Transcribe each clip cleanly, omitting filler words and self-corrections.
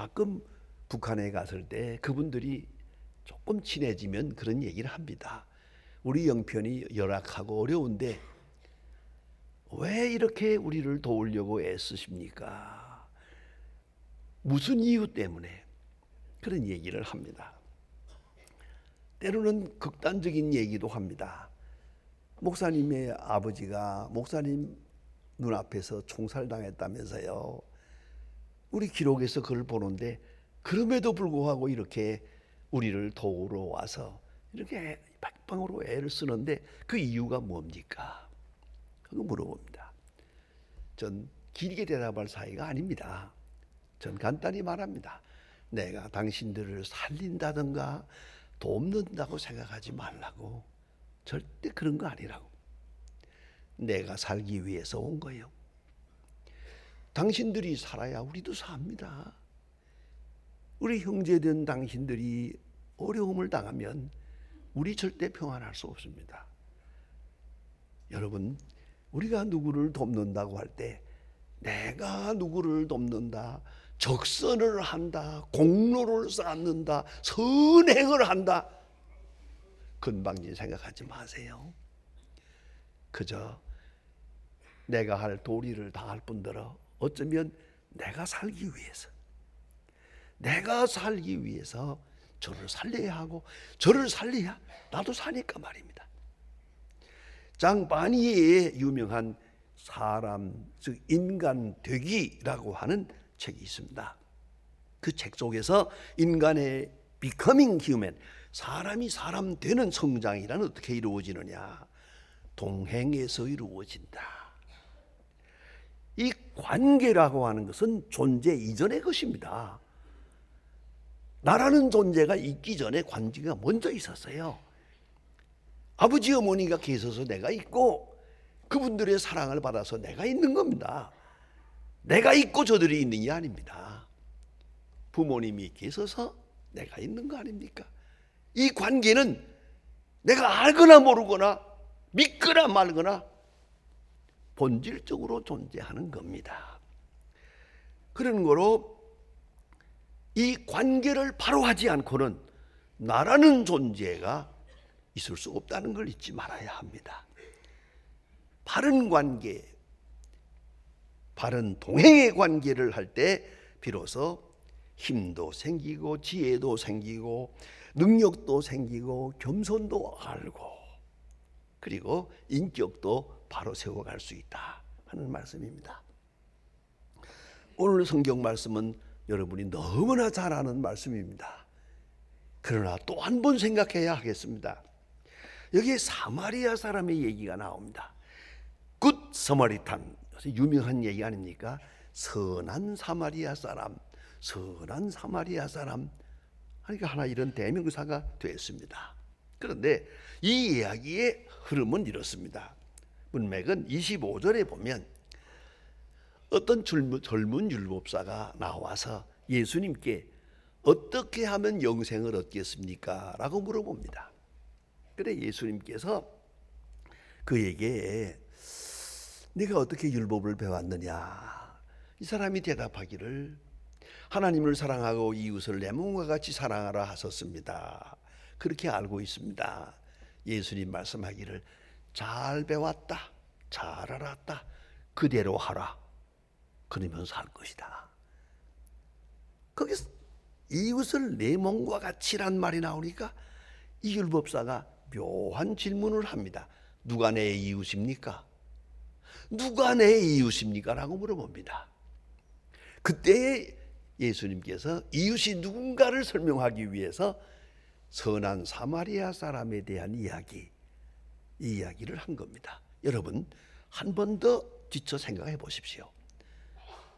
가끔 북한에 갔을 때 그분들이 조금 친해지면 그런 얘기를 합니다. 우리 형편이 열악하고 어려운데 왜 이렇게 우리를 도우려고 애쓰십니까? 무슨 이유 때문에? 그런 얘기를 합니다. 때로는 극단적인 얘기도 합니다. 목사님의 아버지가 목사님 눈앞에서 총살당했다면서요. 우리 기록에서 그걸 보는데 그럼에도 불구하고 이렇게 우리를 도우러 와서 이렇게 백방으로 애를 쓰는데 그 이유가 뭡니까? 그거 물어봅니다. 전 길게 대답할 사이가 아닙니다. 전 간단히 말합니다. 내가 당신들을 살린다든가 돕는다고 생각하지 말라고. 절대 그런 거 아니라고. 내가 살기 위해서 온 거예요. 당신들이 살아야 우리도 삽니다. 우리 형제된 당신들이 어려움을 당하면 우리 절대 평안할 수 없습니다. 여러분, 우리가 누구를 돕는다고 할 때 내가 누구를 돕는다, 적선을 한다, 공로를 쌓는다, 선행을 한다, 건방진 생각하지 마세요. 그저 내가 할 도리를 다할 뿐더러 어쩌면 내가 살기 위해서 저를 살려야 하고 저를 살려야 나도 사니까 말입니다. 장바니의 유명한 사람, 즉 인간 되기라고 하는 책이 있습니다. 그 책 속에서 인간의 becoming human, 사람이 사람 되는 성장이란 어떻게 이루어지느냐? 동행에서 이루어진다. 이 관계라고 하는 것은 존재 이전의 것입니다. 나라는 존재가 있기 전에 관계가 먼저 있었어요. 아버지 어머니가 계셔서 내가 있고 그분들의 사랑을 받아서 내가 있는 겁니다. 내가 있고 저들이 있는 게 아닙니다. 부모님이 계셔서 내가 있는 거 아닙니까? 이 관계는 내가 알거나 모르거나 믿거나 말거나 본질적으로 존재하는 겁니다. 그런 거로 이 관계를 바로 하지 않고는 나라는 존재가 있을 수 없다는 걸 잊지 말아야 합니다. 바른 관계, 바른 동행의 관계를 할 때 비로소 힘도 생기고 지혜도 생기고 능력도 생기고 겸손도 알고 그리고 인격도 바로 세워갈 수 있다 하는 말씀입니다. 오늘 성경 말씀은 여러분이 너무나 잘 아는 말씀입니다. 그러나 또 한 번 생각해야 하겠습니다. 여기에 사마리아 사람의 얘기가 나옵니다. 굿 서머리탄, 유명한 얘기 아닙니까? 선한 사마리아 사람, 선한 사마리아 사람. 그러니까 하나 이런 대명사가 되었습니다. 그런데 이 이야기의 흐름은 이렇습니다. 문맥은 25절에 보면 어떤 젊은 율법사가 나와서 예수님께 어떻게 하면 영생을 얻겠습니까? 라고 물어봅니다. 그래 예수님께서 그에게 네가 어떻게 율법을 배웠느냐? 이 사람이 대답하기를 하나님을 사랑하고 이웃을 내 몸과 같이 사랑하라 하셨습니다. 그렇게 알고 있습니다. 예수님 말씀하기를 잘 배웠다, 잘 알았다, 그대로 하라. 그러면 살 것이다. 거기서 이웃을 내 몸과 같이란 말이 나오니까 이 율법사가 묘한 질문을 합니다. 누가 내 이웃입니까? 누가 내 이웃입니까? 라고 물어봅니다. 그때 예수님께서 이웃이 누군가를 설명하기 위해서 선한 사마리아 사람에 대한 이야기, 이 이야기를 한 겁니다. 여러분 한 번 더 뒤쳐 생각해 보십시오.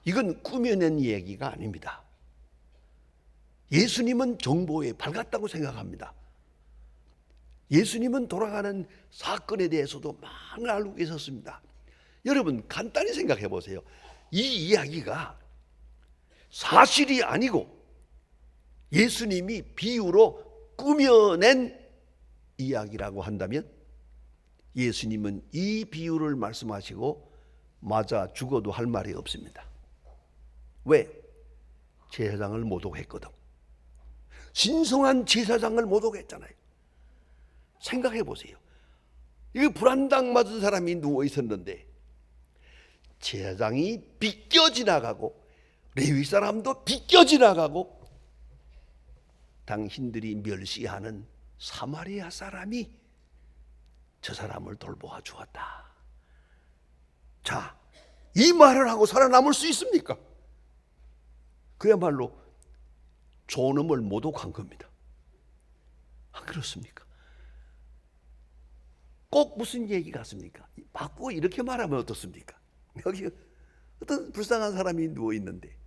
이건 꾸며낸 얘기가 아닙니다. 예수님은 정보에 밝았다고 생각합니다. 예수님은 돌아가는 사건에 대해서도 많이 알고 계셨습니다. 여러분 간단히 생각해 보세요. 이 이야기가 사실이 아니고 예수님이 비유로 꾸며낸 이야기라고 한다면 예수님은 이 비유를 말씀하시고 맞아 죽어도 할 말이 없습니다. 왜? 제사장을 모독했거든. 신성한 제사장을 모독했잖아요. 생각해 보세요. 이 불안당 맞은 사람이 누워 있었는데 제사장이 비껴 지나가고 레위 사람도 비껴 지나가고 당신들이 멸시하는 사마리아 사람이 저 사람을 돌보아 주었다. 자, 이 말을 하고 살아남을 수 있습니까? 그야말로 존엄을 모독한 겁니다. 안 그렇습니까? 꼭 무슨 얘기 같습니까? 바꾸고 이렇게 말하면 어떻습니까? 여기 어떤 불쌍한 사람이 누워 있는데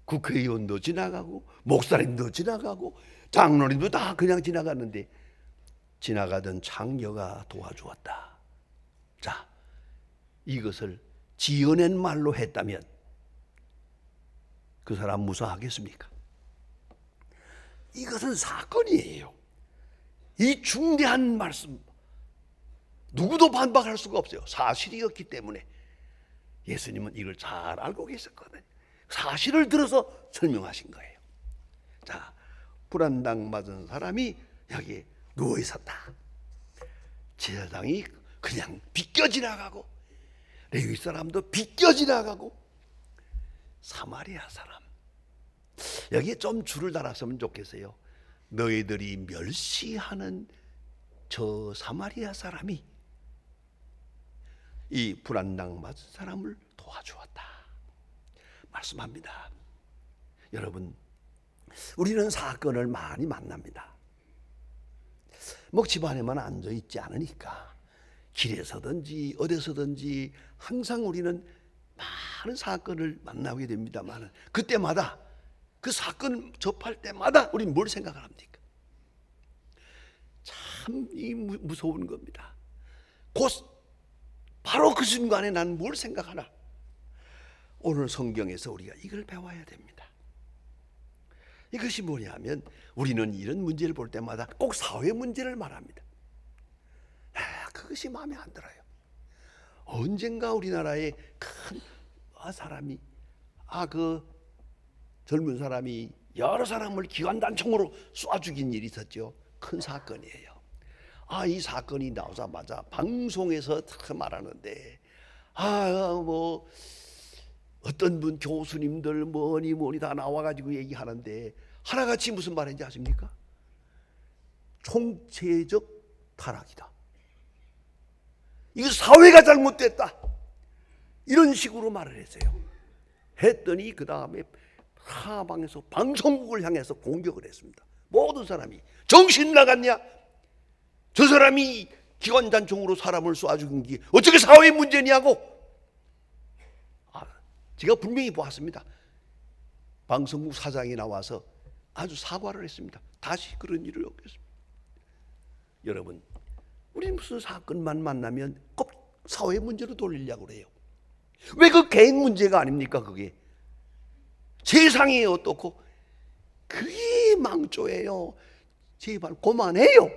국회의원도 지나가고 목사님도 지나가고 장로님도 다 그냥 지나갔는데 지나가던 창녀가 도와주었다. 자, 이것을 지어낸 말로 했다면 그 사람 무사하겠습니까? 이것은 사건이에요. 이 중대한 말씀 누구도 반박할 수가 없어요. 사실이었기 때문에 예수님은 이걸 잘 알고 계셨거든요. 사실을 들어서 설명하신 거예요. 자, 불안당 맞은 사람이 여기에 누워 있었다. 제사장이 그냥 비껴 지나가고 레위 사람도 비껴 지나가고 사마리아 사람, 여기에 좀 줄을 달았으면 좋겠어요. 너희들이 멸시하는 저 사마리아 사람이 이 불안당 맞은 사람을 도와주었다 말씀합니다. 여러분, 우리는 사건을 많이 만납니다. 뭐 집안에만 앉아 있지 않으니까 길에서든지 어디서든지 항상 우리는 많은 사건을 만나게 됩니다만 그때마다 그 사건 접할 때마다 우리는 뭘 생각을 합니까? 참 무서운 겁니다. 바로 그 순간에 난 뭘 생각하나? 오늘 성경에서 우리가 이걸 배워야 됩니다. 이것이 뭐냐면 우리는 이런 문제를 볼 때마다 꼭 사회 문제를 말합니다. 그것이 마음에 안 들어요. 언젠가 우리나라에 큰 사람이 그 젊은 사람이 여러 사람을 기관단총으로 쏴 죽인 일이 있었죠. 큰 사건이에요. 이 사건이 나오자마자 방송에서 말하는데 뭐 어떤 분 교수님들 뭐니 다 나와가지고 얘기하는데 하나같이 무슨 말인지 아십니까? 총체적 타락이다. 이거 사회가 잘못됐다. 이런 식으로 말을 했어요. 했더니 그 다음에 하방에서 방송국을 향해서 공격을 했습니다. 모든 사람이 정신 나갔냐? 저 사람이 기관단총으로 사람을 쏴 죽인 게 어떻게 사회 문제냐고. 제가 분명히 보았습니다. 방송국 사장이 나와서 아주 사과를 했습니다. 다시 그런 일을 없겠습니다. 여러분, 우리 무슨 사건만 만나면 꼭 사회 문제로 돌리려고 그래요. 왜 그 개인 문제가 아닙니까? 그게 세상이 어떻고 그게 망조예요. 제발 그만해요.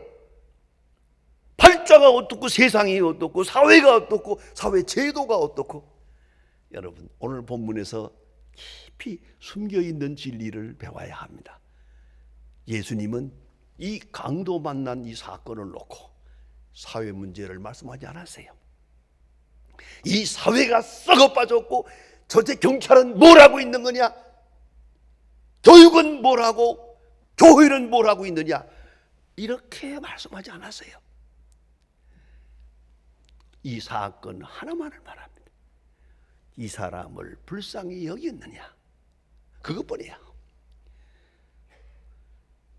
팔자가 어떻고 세상이 어떻고 사회가 어떻고 사회 제도가 어떻고. 여러분, 오늘 본문에서 깊이 숨겨있는 진리를 배워야 합니다. 예수님은 이 강도 만난 이 사건을 놓고 사회 문제를 말씀하지 않았어요. 이 사회가 썩어 빠졌고 도대체 경찰은 뭘 하고 있는 거냐? 교육은 뭘 하고 교회는 뭘 하고 있느냐? 이렇게 말씀하지 않았어요. 이 사건 하나만을 말합니다. 이 사람을 불쌍히 여겼느냐? 그것뿐이야.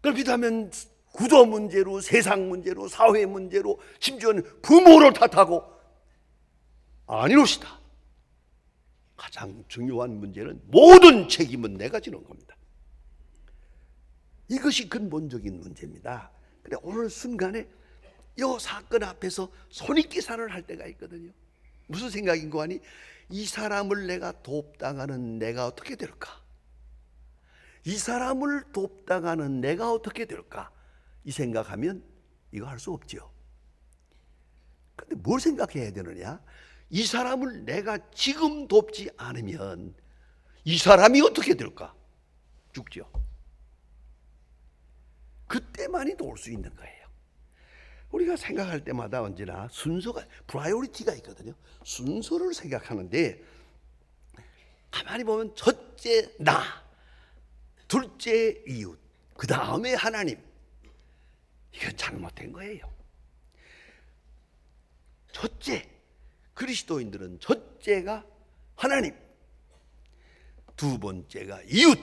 그렇다면 구조 문제로, 세상 문제로, 사회 문제로, 심지어는 부모를 탓하고 아니로시다. 가장 중요한 문제는 모든 책임은 내가 지는 겁니다. 이것이 근본적인 문제입니다. 근데 오늘 순간에 이 사건 앞에서 손익계산을 할 때가 있거든요. 무슨 생각인 거 아니? 이 사람을 내가 돕다가는 내가 어떻게 될까? 이 사람을 돕다가는 내가 어떻게 될까? 이 생각하면 이거 할 수 없죠. 근데 뭘 생각해야 되느냐? 이 사람을 내가 지금 돕지 않으면 이 사람이 어떻게 될까? 죽죠. 그때만이 도울 수 있는 거예요. 우리가 생각할 때마다 언제나 순서가, 프라이오리티가 있거든요. 순서를 생각하는데 가만히 보면 첫째 나, 둘째 이웃, 그 다음에 하나님. 이건 잘못된 거예요. 첫째, 그리스도인들은 첫째가 하나님, 두 번째가 이웃,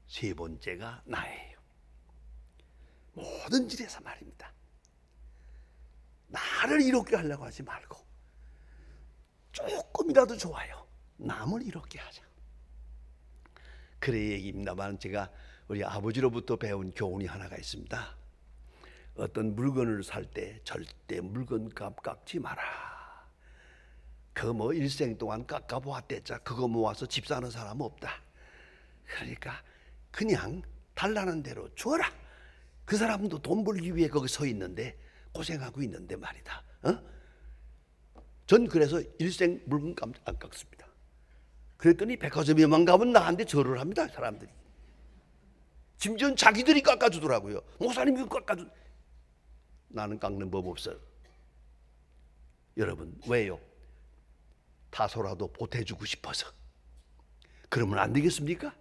세 번째가 나예요. 모든 일에서 말입니다. 나를 이롭게 하려고 하지 말고 조금이라도 좋아요. 남을 이롭게 하자. 그래 얘기입니다만 제가 우리 아버지로부터 배운 교훈이 하나가 있습니다. 어떤 물건을 살 때 절대 물건값 깎지 마라. 그 뭐 일생 동안 깎아보았댔자 그거 모아서 집 사는 사람은 없다. 그러니까 그냥 달라는 대로 줘라. 그 사람도 돈 벌기 위해 거기 서 있는데 고생하고 있는데 말이다. 전 그래서 일생 물건값 안 깎습니다. 그랬더니 백화점에만 가면 나한테 절을 합니다. 사람들이. 심지어 자기들이 깎아주더라고요. 목사님이 깎아주. 나는 깎는 법 없어요. 여러분 왜요? 다소라도 보태주고 싶어서. 그러면 안 되겠습니까?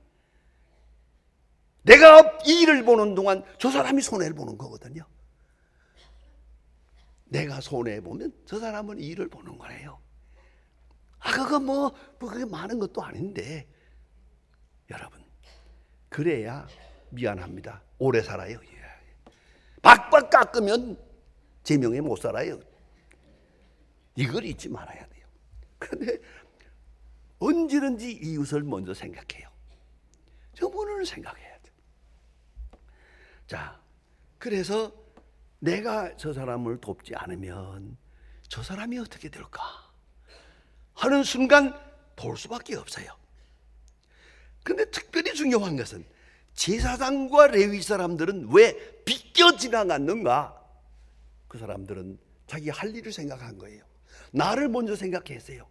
내가 이 일을 보는 동안 저 사람이 손해를 보는 거거든요. 내가 손해보면 저 사람은 이 일을 보는 거예요. 그거 그게 많은 것도 아닌데 여러분 그래야 미안합니다. 오래 살아요. 박박 깎으면 제명에 못 살아요. 이걸 잊지 말아야 돼요. 그런데 언제든지 이웃을 먼저 생각해요. 저분을 생각해야 돼요. 자, 그래서 내가 저 사람을 돕지 않으면 저 사람이 어떻게 될까 하는 순간 도울 수밖에 없어요. 그런데 특별히 중요한 것은 제사장과 레위 사람들은 왜 비껴 지나갔는가? 그 사람들은 자기 할 일을 생각한 거예요. 나를 먼저 생각했어요.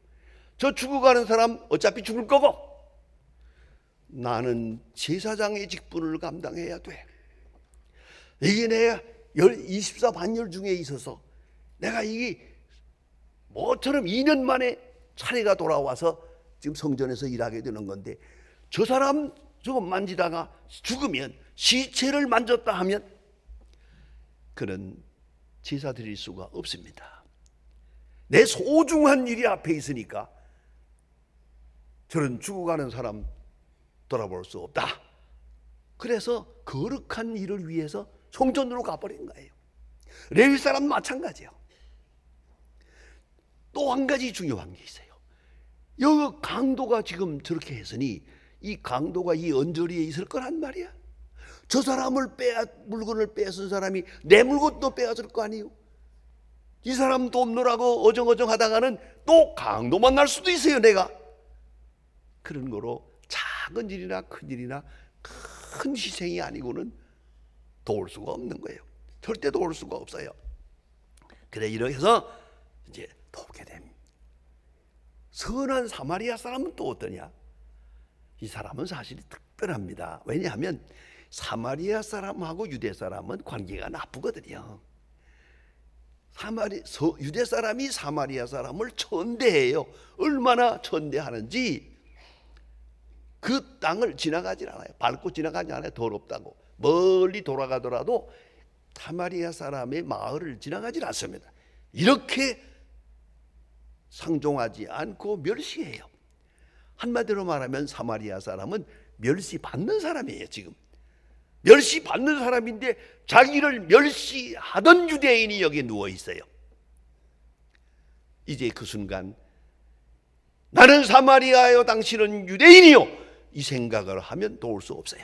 저 죽어가는 사람 어차피 죽을 거고 나는 제사장의 직분을 감당해야 돼. 이게 내가 24 반열 중에 있어서 내가 이게 뭐처럼 2년 만에 차례가 돌아와서 지금 성전에서 일하게 되는 건데 저 사람 저거 만지다가 죽으면 시체를 만졌다 하면 그는 제사 드릴 수가 없습니다. 내 소중한 일이 앞에 있으니까 저런 죽어가는 사람 돌아볼 수 없다. 그래서 거룩한 일을 위해서 성전으로 가버린 거예요. 레위 사람 마찬가지예요. 또 한 가지 중요한 게 있어요. 여기 강도가 지금 저렇게 했으니 이 강도가 이 언저리에 있을 거란 말이야. 저 사람을 물건을 빼앗은 사람이 내 물건도 빼앗을 거 아니에요. 이 사람 돕느라고 어정어정 하다가는 또 강도 만날 수도 있어요. 내가 그런 거로 작은 일이나 큰 일이나 큰 희생이 아니고는 도울 수가 없는 거예요. 절대 도울 수가 없어요. 그래 이렇게 해서 이제 돕게 됩니다. 선한 사마리아 사람은 또 어떠냐? 이 사람은 사실 특별합니다. 왜냐하면 사마리아 사람하고 유대 사람은 관계가 나쁘거든요. 유대 사람이 사마리아 사람을 천대해요. 얼마나 천대하는지 그 땅을 지나가질 않아요. 밟고 지나가지 않아요. 더럽다고. 멀리 돌아가더라도 사마리아 사람의 마을을 지나가질 않습니다. 이렇게 상종하지 않고 멸시해요. 한마디로 말하면 사마리아 사람은 멸시받는 사람이에요. 지금 멸시받는 사람인데 자기를 멸시하던 유대인이 여기 누워 있어요. 이제 그 순간 나는 사마리아요 당신은 유대인이요 이 생각을 하면 도울 수 없어요.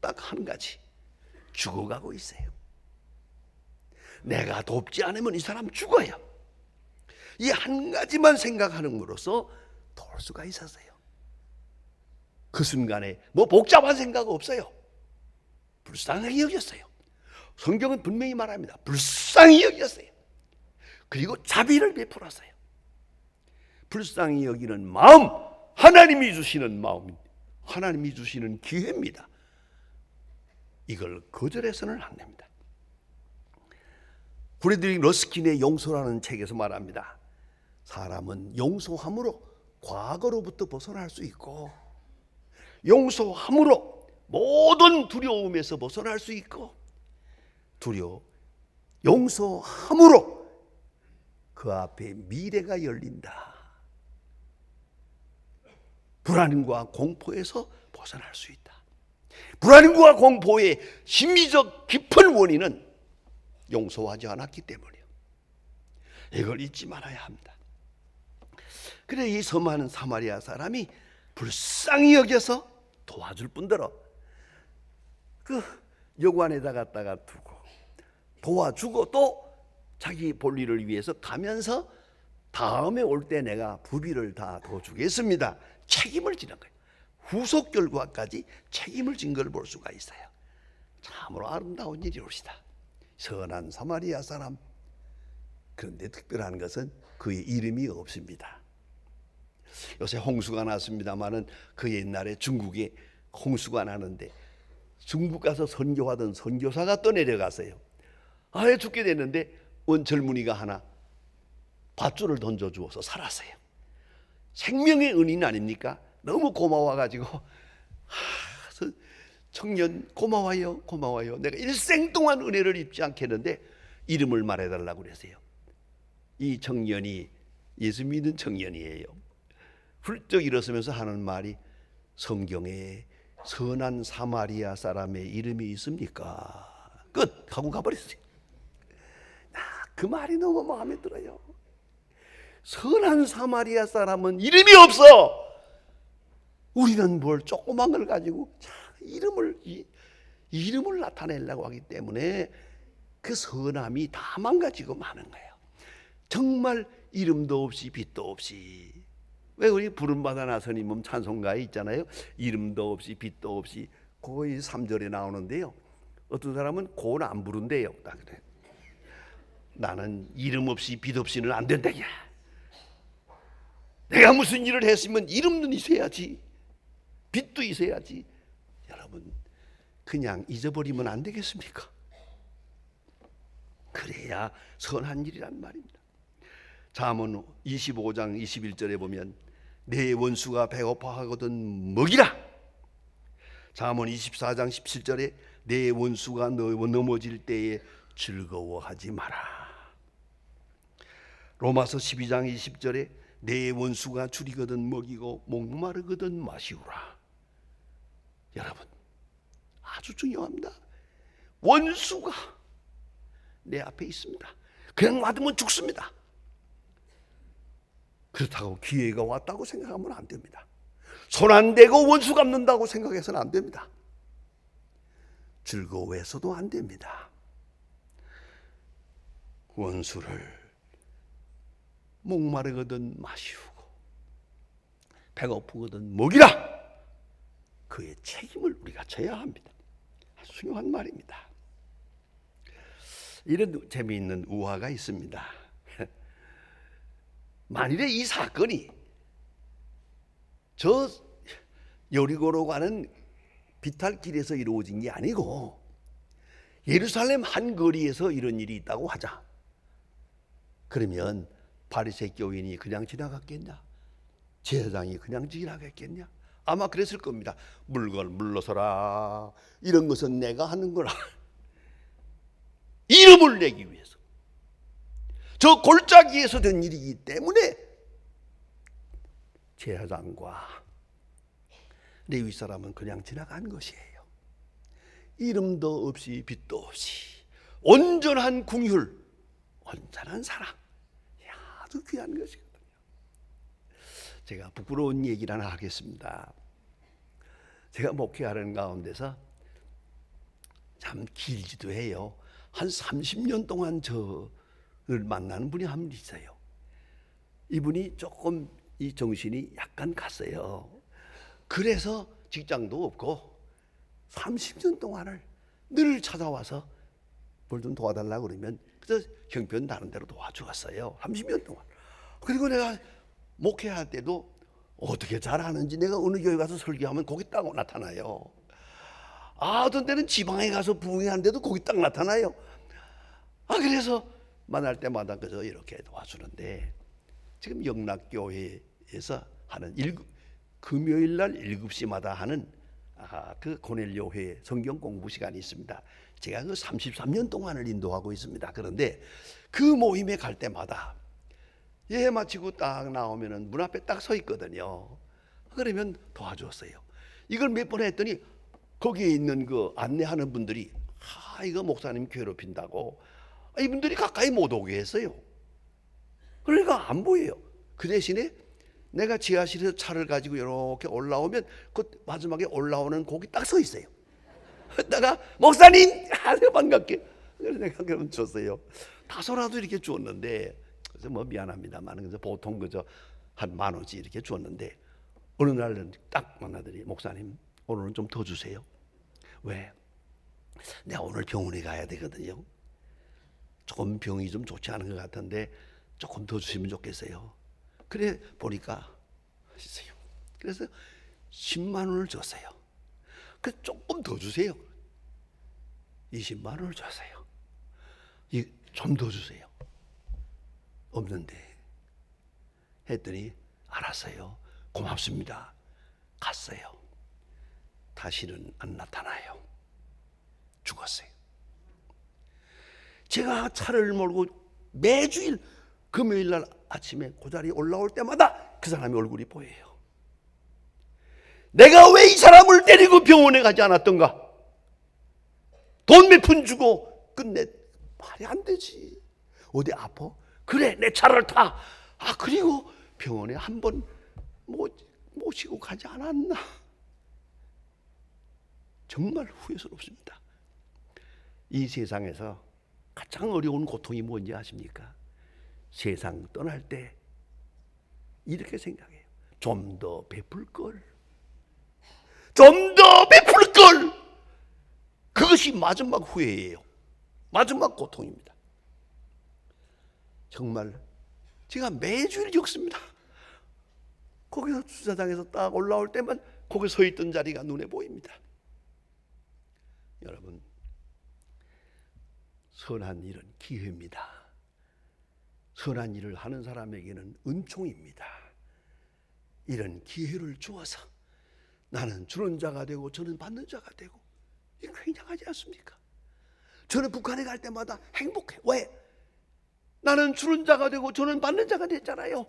딱 한 가지 죽어가고 있어요. 내가 돕지 않으면 이 사람 죽어요. 이 한 가지만 생각하는 것으로서 도울 수가 있었어요. 그 순간에 뭐 복잡한 생각 없어요. 불쌍히 여겼어요. 성경은 분명히 말합니다. 불쌍히 여겼어요. 그리고 자비를 베풀었어요. 불쌍히 여기는 마음, 하나님이 주시는 마음, 하나님이 주시는 기회입니다. 이걸 거절해서는 안 됩니다. 프레드릭 러스킨의 용서라는 책에서 말합니다. 사람은 용서함으로 과거로부터 벗어날 수 있고, 용서함으로 모든 두려움에서 벗어날 수 있고, 용서함으로 그 앞에 미래가 열린다. 불안과 공포에서 벗어날 수 있다. 불안과 공포의 심리적 깊은 원인은 용서하지 않았기 때문이에요. 이걸 잊지 말아야 합니다. 그래 이 섬하는 사마리아 사람이 불쌍히 여겨서 도와줄 뿐더러 그 여관에다 갖다가 두고 도와주고 또 자기 볼일을 위해서 가면서 다음에 올 때 내가 부비를 다 더 주겠습니다. 책임을 지는 거예요. 후속 결과까지 책임을 진 걸 볼 수가 있어요. 참으로 아름다운 일이옵시다. 선한 사마리아 사람. 그런데 특별한 것은 그의 이름이 없습니다. 요새 홍수가 났습니다마는 그 옛날에 중국에 홍수가 나는데 중국 가서 선교하던 선교사가 떠내려갔어요. 아예 죽게 됐는데 원 젊은이가 하나 밧줄을 던져주어서 살았어요. 생명의 은인 아닙니까? 너무 고마워가지고 청년 고마워요 고마워요. 내가 일생 동안 은혜를 입지 않겠는데 이름을 말해달라고 그랬어요. 이 청년이 예수 믿는 청년이에요. 훌쩍 일어서면서 하는 말이 성경에 선한 사마리아 사람의 이름이 있습니까? 끝! 하고 가버렸어요. 그 말이 너무 마음에 들어요. 선한 사마리아 사람은 이름이 없어. 우리는 뭘 조그만 걸 가지고 이름을 나타내려고 하기 때문에 그 선함이 다 망가지고 마는 거예요. 정말 이름도 없이 빛도 없이. 왜 우리 부름받아 나서님 찬송가에 있잖아요. 이름도 없이 빛도 없이. 거의 3절에 나오는데요. 어떤 사람은 그건 안 부른대요. 딱 그래. 나는 이름 없이 빛 없이는 안 된다. 야. 내가 무슨 일을 했으면 이름도 있어야지. 빛도 있어야지. 여러분 그냥 잊어버리면 안 되겠습니까? 그래야 선한 일이란 말입니다. 잠언 25장 21절에 보면 내 원수가 배고파하거든 먹이라. 잠언 24장 17절에 내 원수가 넘어질 때에 즐거워하지 마라. 로마서 12장 20절에 내 원수가 줄이거든 먹이고 목마르거든 마시우라. 여러분 아주 중요합니다. 원수가 내 앞에 있습니다. 그냥 맞으면 죽습니다. 그렇다고 기회가 왔다고 생각하면 안 됩니다. 손 안 대고 원수 갚는다고 생각해서는 안 됩니다. 즐거워해서도 안 됩니다. 원수를 목마르거든 마시우고 배고프거든 먹이라. 그의 책임을 우리가 져야 합니다. 아주 중요한 말입니다. 이런 재미있는 우화가 있습니다. 만일에 이 사건이 저 여리고로 가는 비탈길에서 이루어진 게 아니고 예루살렘 한 거리에서 이런 일이 있다고 하자. 그러면 바리새 교인이 그냥 지나갔겠냐? 제사장이 그냥 지나갔겠냐? 아마 그랬을 겁니다. 물러서라. 이런 것은 내가 하는 거라. 이름을 내기 위해서. 저 골짜기에서 된 일이기 때문에 제사장과 레위 사람은 그냥 지나간 것이에요. 이름도 없이 빛도 없이 온전한 궁율, 온전한 사랑. 아주 귀한 것이거든요. 제가 부끄러운 얘기를 하나 하겠습니다. 제가 목회하는 가운데서 참 길지도 해요. 한 30년 동안 저를 만나는 분이 한 분 있어요. 이분이 조금 이 정신이 약간 갔어요. 그래서 직장도 없고 30년 동안을 늘 찾아와서 뭘 좀 도와달라고 그러면 그래서 형편 다른 데로 도와주었어요. 30년 동안. 그리고 내가 목회할 때도 어떻게 잘하는지 내가 어느 교회 가서 설교하면 거기 딱 나타나요. 어떤 때는 지방에 가서 부흥하는데도 거기 딱 나타나요. 그래서 만날 때마다 그저 이렇게 도와주는데, 지금 영락교회에서 하는 금요일 날 7시마다 하는 그 고넬료회 성경 공부 시간이 있습니다. 제가 그 33년 동안을 인도하고 있습니다. 그런데 그 모임에 갈 때마다 예배 마치고 딱 나오면은 문 앞에 딱 서 있거든요. 그러면 도와줬어요. 이걸 몇 번 했더니 거기에 있는 그 안내하는 분들이 이거 목사님 괴롭힌다고 이분들이 가까이 못 오게 했어요. 그러니까 안 보여요. 그 대신에 내가 지하실에서 차를 가지고 이렇게 올라오면 그 마지막에 올라오는 거기 딱 서 있어요. 그러다가 목사님 하세요, 반갑게. 그래서 내가 그러면 줬어요. 다소라도 이렇게 줬는데, 그래서 뭐 미안합니다만 그래서 보통 그저 한 10,000원씩 이렇게 줬는데, 어느 날은 딱 만나더니 목사님 오늘은 좀 더 주세요. 왜? 내가 오늘 병원에 가야 되거든요. 조금 병이 좀 좋지 않은 것 같은데 조금 더 주시면 좋겠어요. 그래 보니까 있어요. 그래서 10만 원을 줬어요. 그 조금 더 주세요. 20만 원을 줬어요. 좀 더 주세요. 없는데 했더니 알았어요. 고맙습니다. 갔어요. 다시는 안 나타나요. 죽었어요. 제가 차를 몰고 매주일 금요일 날 아침에 그 자리에 올라올 때마다 그 사람의 얼굴이 보여요. 내가 왜 이 사람을 데리고 병원에 가지 않았던가? 돈 몇 푼 주고 끝내. 말이 안 되지. 어디 아파? 그래, 내 차를 타. 그리고 병원에 한 번 모시고 가지 않았나? 정말 후회스럽습니다. 이 세상에서 가장 어려운 고통이 뭔지 아십니까? 세상 떠날 때 이렇게 생각해요. 좀 더 베풀 걸. 좀 더 베풀 걸. 그것이 마지막 후회예요. 마지막 고통입니다. 정말 제가 매주일 겪습니다. 거기서 주차장에서 딱 올라올 때만 거기 서 있던 자리가 눈에 보입니다. 여러분, 선한 일은 기회입니다. 선한 일을 하는 사람에게는 은총입니다. 이런 기회를 주어서 나는 주는 자가 되고 저는 받는 자가 되고, 이게 굉장하지 않습니까? 저는 북한에 갈 때마다 행복해. 왜? 나는 주는 자가 되고 저는 받는 자가 됐잖아요.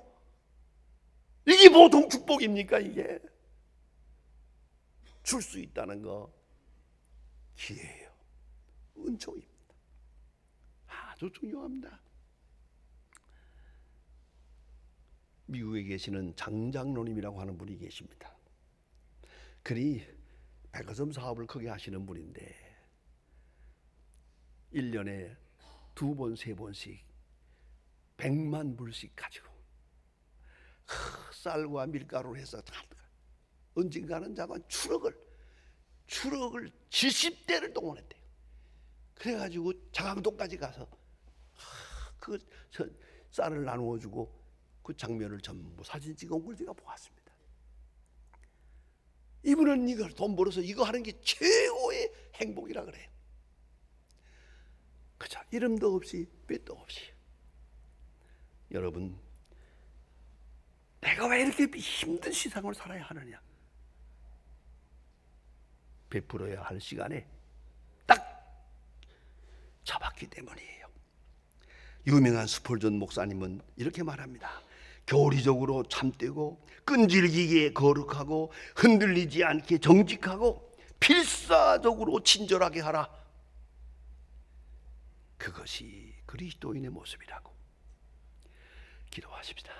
이게 보통 축복입니까? 이게 줄 수 있다는 거 기회예요. 은총입니다. 아주 중요합니다. 미국에 계시는 장장로님이라고 하는 분이 계십니다. 그리 백화점 사업을 크게 하시는 분인데 1년에 2번, 3번씩 100만 불씩 가지고 쌀과 밀가루를 해서 언젠가는 자가 추럭을 70대를 동원했대요. 그래가지고 자강도까지 가서 그 쌀을 나누어주고 그 장면을 전부 사진 찍어온 걸 제가 보았습니다. 이분은 이걸 돈 벌어서 이거 하는 게 최고의 행복이라 그래요. 그죠? 이름도 없이 빛도 없이. 여러분, 내가 왜 이렇게 힘든 세상을 살아야 하느냐? 베풀어야 할 시간에 딱 잡았기 때문이에요. 유명한 스펄전 목사님은 이렇게 말합니다. 교리적으로 참되고 끈질기게 거룩하고 흔들리지 않게 정직하고 필사적으로 친절하게 하라. 그것이 그리스도인의 모습이라고. 기도하십시다.